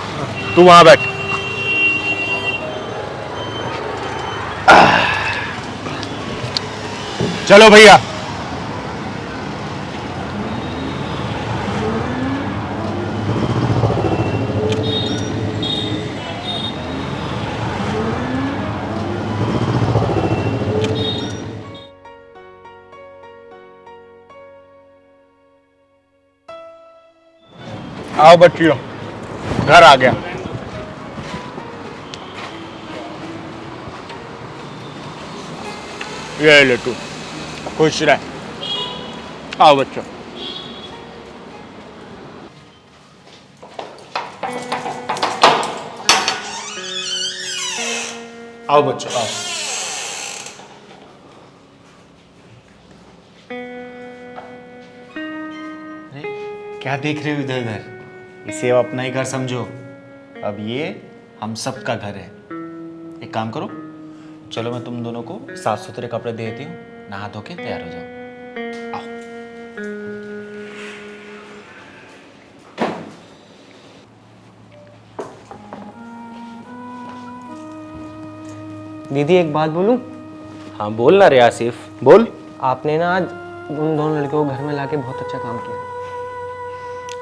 तू वहां बैठ। चलो भैया। आओ बच्चियों, घर आ गया। ये ले तू, खुश रह। आओ बच्चों। आओ बच्चों आओ। अरे क्या देख रहे हो इधर उधर? इसे अब अपना ही घर समझो। अब ये हम सब का घर है। एक काम करो, चलो मैं तुम दोनों को साफ सुथरे कपड़े दे देती हूँ, नहा धो के तैयार हो जाओ। आओ। दीदी एक बात बोलूं? हाँ बोल ना रे आसिफ, बोल। आपने ना आज उन दोनों लड़कियों को घर में लाके बहुत अच्छा काम किया।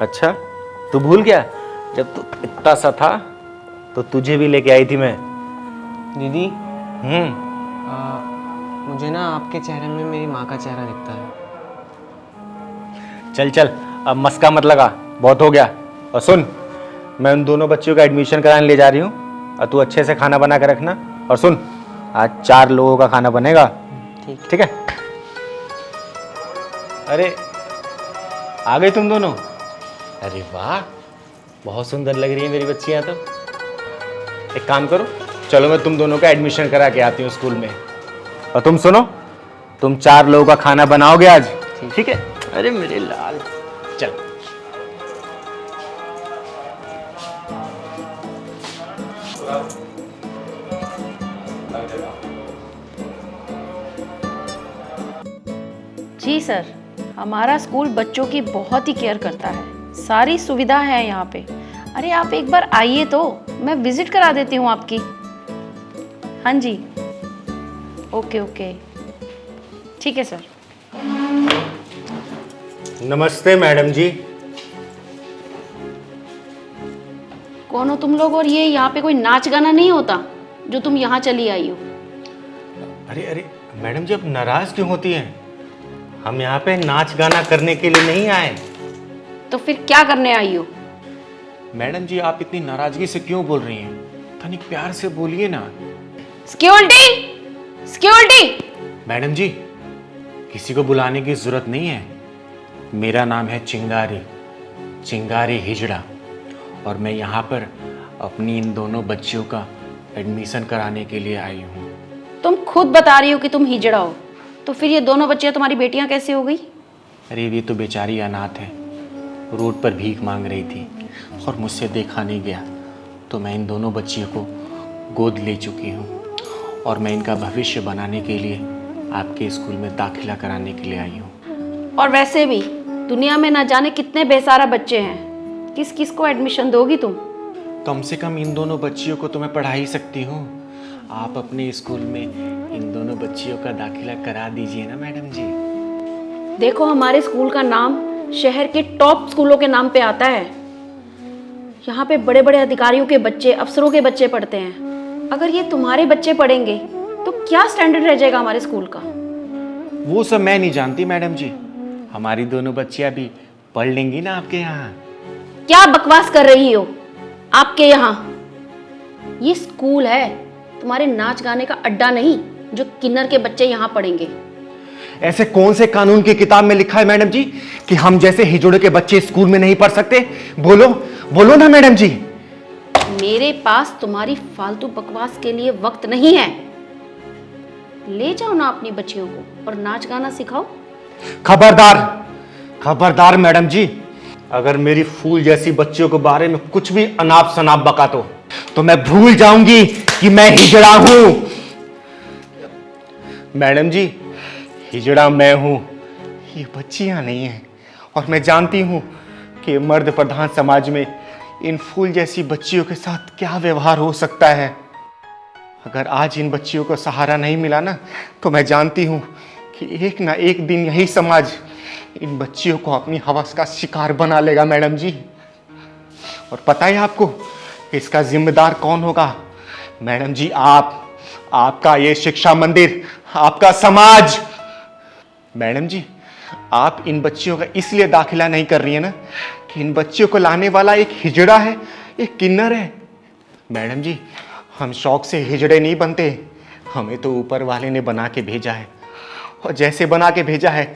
अच्छा, तू भूल गया जब तू इतना सा था तो तुझे भी लेके आई थी मैं। दीदी मुझे ना आपके चेहरे में मेरी माँ का चेहरा दिखता है। चल चल, अब मस्का मत लगा, बहुत हो गया। और सुन, मैं उन दोनों बच्चियों का एडमिशन कराने ले जा रही हूँ और तू अच्छे से खाना बना कर रखना। और सुन, आज 4 लोगों का खाना बनेगा। ठीक है? अरे आ गई तुम दोनों? अरे वाह, बहुत सुंदर लग रही है मेरी बच्चियां तो। एक काम करो, चलो मैं तुम दोनों का एडमिशन करा के आती हूँ स्कूल में। और तुम सुनो, तुम 4 लोगों का खाना बनाओगे आज, ठीक है? अरे मेरे लाल, चल। जी सर, हमारा स्कूल बच्चों की बहुत ही केयर करता है। सारी सुविधा है यहाँ पे। अरे आप एक बार आइए तो मैं विजिट करा देती हूँ आपकी। हाँ जी, ओके ओके, ठीक है सर। नमस्ते मैडम जी। कौन हो तुम लोग? और ये यहाँ पे कोई नाच गाना नहीं होता जो तुम यहाँ चली आई हो? अरे अरे मैडम जी, आप नाराज क्यों होती हैं? हम यहाँ पे नाच गाना करने के लिए नहीं आए। तो फिर क्या करने आई हो? मैडम जी, आप इतनी नाराजगी से क्यों बोल रही हैं? तनिक प्यार से बोलिए ना। Security, security. मैडम जी, किसी को बुलाने की जरूरत नहीं है। मेरा नाम है चिंगारी, चिंगारी हिजड़ा, और मैं यहाँ पर अपनी इन दोनों बच्चियों का एडमिशन कराने के लिए आई हूँ। तुम खुद बता रही हो कि तुम हिजड़ा हो, तो फिर ये दोनों बच्चियां तुम्हारी बेटियां कैसे हो गई? अरे ये तो बेचारी अनाथ है, रोड पर भीख मांग रही थी और मुझसे देखा नहीं गया, तो मैं इन दोनों बच्चियों को गोद ले चुकी हूँ और मैं इनका भविष्य बनाने के लिए आपके स्कूल में दाखिला कराने के लिए आई हूँ। और वैसे भी दुनिया में ना जाने कितने बेसहारा बच्चे हैं, किस किस को एडमिशन दोगी तुम? कम से कम इन दोनों बच्चियों को तो मैं पढ़ा ही सकती हूँ। आप अपने स्कूल में इन दोनों बच्चियों का दाखिला करा दीजिए ना मैडम जी। देखो, हमारे स्कूल का नाम शहर के टॉप स्कूलों के नाम पे आता है। यहाँ पे बड़े बड़े अधिकारियों के बच्चे, अफसरों के बच्चे पढ़ते हैं। अगर ये तुम्हारे बच्चे पढ़ेंगे तो क्या स्टैंडर्ड रह जाएगा हमारे स्कूल का? वो सब मैं नहीं जानती मैडम जी, हमारी दोनों बच्चियां भी पढ़ लेंगी ना आपके यहाँ। क्या बकवास कर रही हो? आपके यहाँ ये स्कूल है, तुम्हारे नाच गाने का अड्डा नहीं जो किन्नर के बच्चे यहाँ पढ़ेंगे। ऐसे कौन से कानून की किताब में लिखा है मैडम जी कि हम जैसे हिजड़े के बच्चे स्कूल में नहीं पढ़ सकते? बोलो बोलो ना मैडम जी। मेरे पास तुम्हारी फालतू बकवास के लिए वक्त नहीं है। ले जाओ ना अपनी बच्चियों को और नाच गाना सिखाओ। खबरदार खबरदार मैडम जी, अगर मेरी फूल जैसी बच्चियों के बारे में कुछ भी अनाप शनाप बका तो मैं भूल जाऊंगी कि मैं हिजड़ा हूं। मैडम जी, हिजड़ा मैं हूं, ये बच्चियां नहीं हैं। और मैं जानती हूं कि मर्द प्रधान समाज में इन फूल जैसी बच्चियों के साथ क्या व्यवहार हो सकता है। अगर आज इन बच्चियों को सहारा नहीं मिला ना, तो मैं जानती हूं कि एक ना एक दिन यही समाज इन बच्चियों को अपनी हवस का शिकार बना लेगा मैडम जी। और पता है आपको इसका जिम्मेदार कौन होगा? मैडम जी, आपका ये शिक्षा मंदिर, आपका समाज। मैडम जी, आप इन बच्चियों का इसलिए दाखिला नहीं कर रही है ना कि इन बच्चियों को लाने वाला एक हिजड़ा है, एक किन्नर है। मैडम जी, हम शौक से हिजड़े नहीं बनते, हमें तो ऊपर वाले ने बना के भेजा है। और जैसे बना के भेजा है,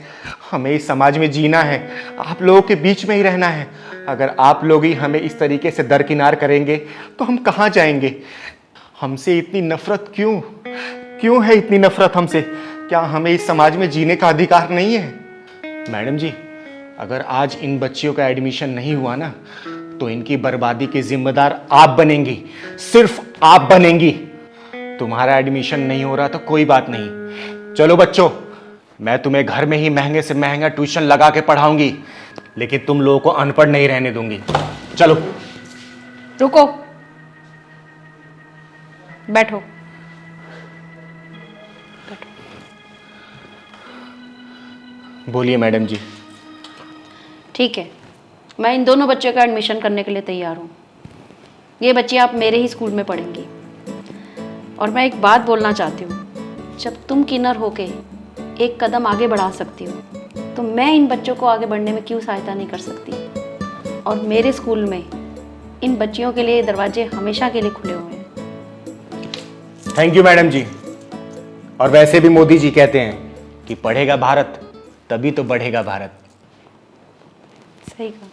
हमें इस समाज में जीना है, आप लोगों के बीच में ही रहना है। अगर आप लोग ही हमें इस तरीके से दरकिनार करेंगे तो हम कहाँ जाएंगे? हमसे इतनी नफरत क्यों है इतनी नफरत हमसे? क्या हमें इस समाज में जीने का अधिकार नहीं है? मैडम जी, अगर आज इन बच्चियों का एडमिशन नहीं हुआ ना, तो इनकी बर्बादी के जिम्मेदार आप बनेंगी, सिर्फ आप बनेंगी। तुम्हारा एडमिशन नहीं हो रहा तो कोई बात नहीं, चलो बच्चों, मैं तुम्हें घर में ही महंगे से महंगा ट्यूशन लगा के पढ़ाऊंगी, लेकिन तुम लोगों को अनपढ़ नहीं रहने दूंगी। चलो। रुको, बैठो। बोलिए मैडम जी। ठीक है, मैं इन दोनों बच्चों का एडमिशन करने के लिए तैयार हूँ। ये बच्चे आप मेरे ही स्कूल में पढ़ेंगी। और मैं एक बात बोलना चाहती हूँ, जब तुम किन्नर होके एक कदम आगे बढ़ा सकती हो, तो मैं इन बच्चों को आगे बढ़ने में क्यों सहायता नहीं कर सकती? और मेरे स्कूल में इन बच्चियों के लिए दरवाजे हमेशा के लिए खुले हुए हैं। थैंक यू मैडम जी। और वैसे भी मोदी जी कहते हैं कि पढ़ेगा भारत तभी तो बढ़ेगा भारत। सही कहा।